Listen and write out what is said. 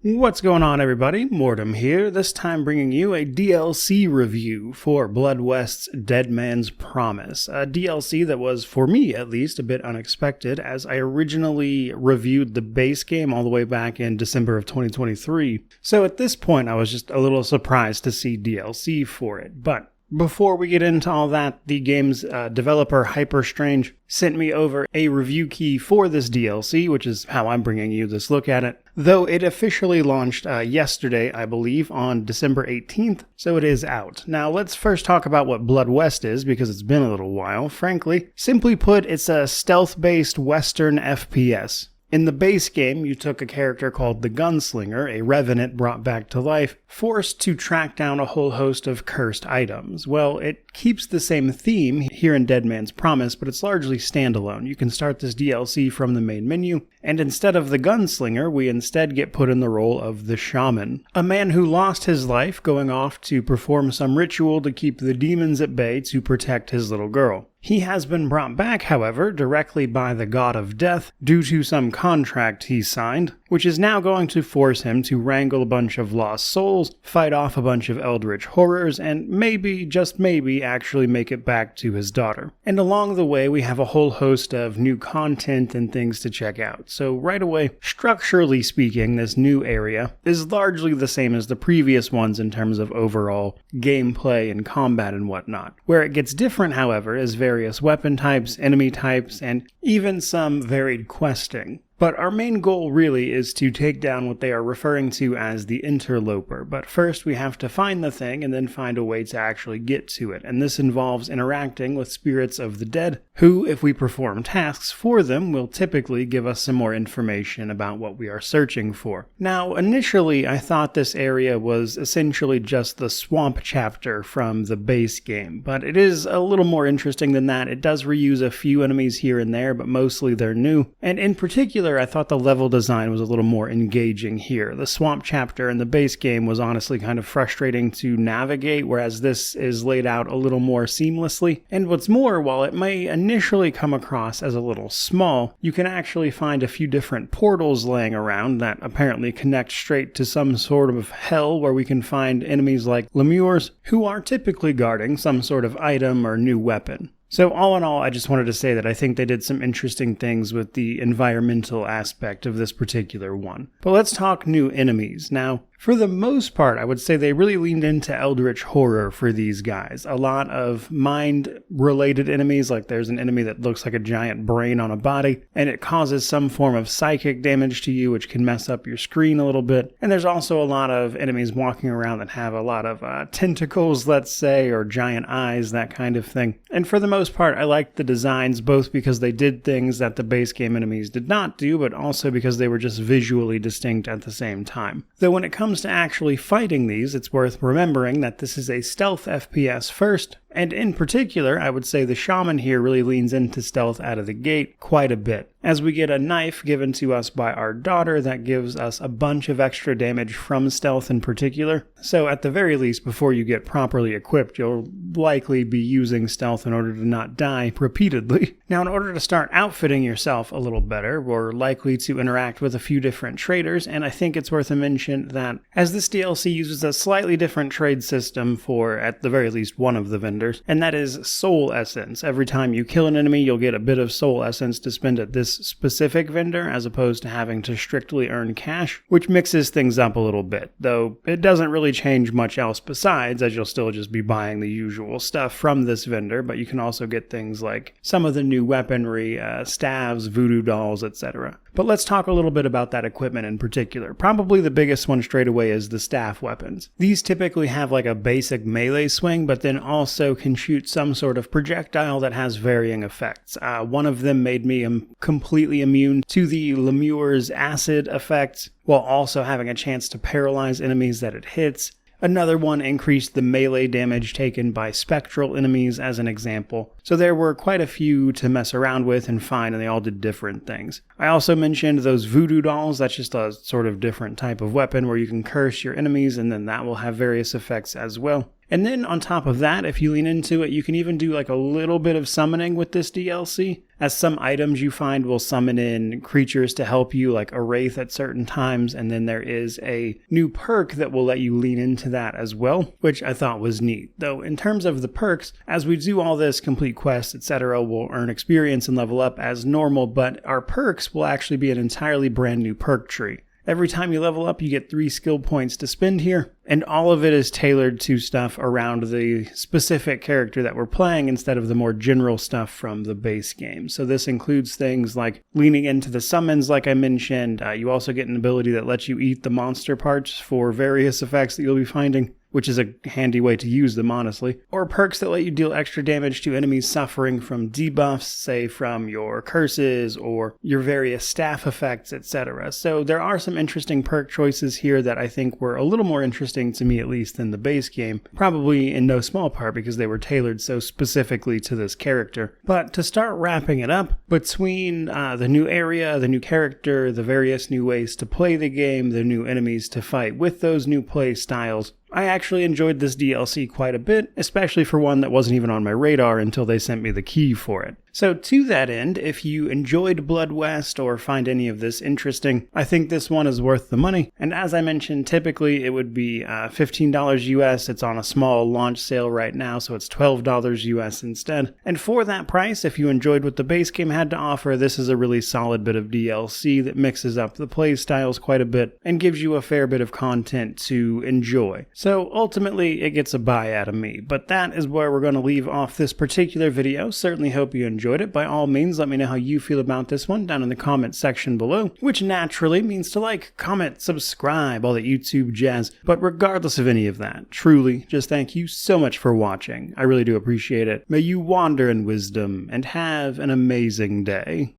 What's going on, everybody? Mortem here, this time bringing you a DLC review for Blood West's Dead Man's Promise, a DLC that was, for me at least, a bit unexpected, as I originally reviewed the base game all the way back in December of 2023, so at this point I was just a little surprised to see DLC for it, but before we get into all that, the game's developer Hyperstrange sent me over a review key for this DLC, which is how I'm bringing you this look at it. Though it officially launched yesterday, I believe, on December 18th, so it is out. Now let's first talk about what Blood West is, because it's been a little while, frankly. Simply put, it's a stealth-based Western FPS. In the base game, you took a character called the Gunslinger, a revenant brought back to life, forced to track down a whole host of cursed items. Well, it keeps the same theme here in Dead Man's Promise, but it's largely standalone. You can start this DLC from the main menu, and instead of the Gunslinger, we instead get put in the role of the Shaman, a man who lost his life going off to perform some ritual to keep the demons at bay to protect his little girl. He has been brought back, however, directly by the God of Death due to some contract he signed, which is now going to force him to wrangle a bunch of lost souls, fight off a bunch of eldritch horrors, and maybe, just maybe, actually make it back to his daughter. And along the way, we have a whole host of new content and things to check out. So right away, structurally speaking, this new area is largely the same as the previous ones in terms of overall gameplay and combat and whatnot. Where it gets different, however, is various weapon types, enemy types, and even some varied questing. But our main goal really is to take down what they are referring to as the interloper. But first we have to find the thing and then find a way to actually get to it. And this involves interacting with spirits of the dead, who, if we perform tasks for them, will typically give us some more information about what we are searching for. Now, initially I thought this area was essentially just the swamp chapter from the base game, but it is a little more interesting than that. It does reuse a few enemies here and there, but mostly they're new. And in particular, I thought the level design was a little more engaging here. The swamp chapter in the base game was honestly kind of frustrating to navigate, whereas this is laid out a little more seamlessly. And what's more, while it may initially come across as a little small, you can actually find a few different portals laying around that apparently connect straight to some sort of hell where we can find enemies like lemures, who are typically guarding some sort of item or new weapon. So all in all, I just wanted to say that I think they did some interesting things with the environmental aspect of this particular one. But let's talk new enemies. Now, for the most part, I would say they really leaned into eldritch horror for these guys. A lot of mind-related enemies, like there's an enemy that looks like a giant brain on a body, and it causes some form of psychic damage to you, which can mess up your screen a little bit. And there's also a lot of enemies walking around that have a lot of tentacles, let's say, or giant eyes, that kind of thing. And for the most part, I liked the designs, both because they did things that the base game enemies did not do, but also because they were just visually distinct at the same time. Though when it comes to actually fighting these, it's worth remembering that this is a stealth FPS first, and in particular, I would say the Shaman here really leans into stealth out of the gate quite a bit, as we get a knife given to us by our daughter that gives us a bunch of extra damage from stealth in particular. So at the very least, before you get properly equipped, you'll likely be using stealth in order to not die repeatedly. Now, in order to start outfitting yourself a little better, we're likely to interact with a few different traders, and I think it's worth a mention that as this DLC uses a slightly different trade system for, at the very least, one of the vendors, and that is soul essence. Every time you kill an enemy, you'll get a bit of soul essence to spend at this specific vendor, as opposed to having to strictly earn cash, which mixes things up a little bit, though it doesn't really change much else besides, as you'll still just be buying the usual stuff from this vendor, but you can also get things like some of the new weaponry, staves, voodoo dolls, etc. But let's talk a little bit about that equipment in particular. Probably the biggest one straight away is the staff weapons. These typically have like a basic melee swing, but then also can shoot some sort of projectile that has varying effects. One of them made me completely immune to the Lemure's acid effects, while also having a chance to paralyze enemies that it hits. Another one increased the melee damage taken by spectral enemies as an example. So there were quite a few to mess around with and find, and they all did different things. I also mentioned those voodoo dolls. That's just a sort of different type of weapon where you can curse your enemies and then that will have various effects as well. And then on top of that, if you lean into it, you can even do like a little bit of summoning with this DLC, as some items you find will summon in creatures to help you, like a wraith at certain times, and then there is a new perk that will let you lean into that as well, which I thought was neat. Though in terms of the perks, as we do all this, complete quests, etc., we'll earn experience and level up as normal, but our perks will actually be an entirely brand new perk tree. Every time you level up, you get 3 skill points to spend here, and all of it is tailored to stuff around the specific character that we're playing instead of the more general stuff from the base game. So this includes things like leaning into the summons like I mentioned. You also get an ability that lets you eat the monster parts for various effects that you'll be finding, which is a handy way to use them, honestly. Or perks that let you deal extra damage to enemies suffering from debuffs, say from your curses or your various staff effects, etc. So there are some interesting perk choices here that I think were a little more interesting to me, at least, than the base game. Probably in no small part because they were tailored so specifically to this character. But to start wrapping it up, between the new area, the new character, the various new ways to play the game, the new enemies to fight with those new play styles, I actually enjoyed this DLC quite a bit, especially for one that wasn't even on my radar until they sent me the key for it. So to that end, if you enjoyed Blood West or find any of this interesting, I think this one is worth the money. And as I mentioned, typically it would be $15 US. It's on a small launch sale right now, so it's $12 US instead. And for that price, if you enjoyed what the base game had to offer, this is a really solid bit of DLC that mixes up the play styles quite a bit and gives you a fair bit of content to enjoy. So ultimately, it gets a buy out of me, but that is where we're going to leave off this particular video. Certainly hope you enjoyed it. By all means, let me know how you feel about this one down in the comment section below, which naturally means to like, comment, subscribe, all that YouTube jazz. But regardless of any of that, truly, just thank you so much for watching. I really do appreciate it. May you wander in wisdom and have an amazing day.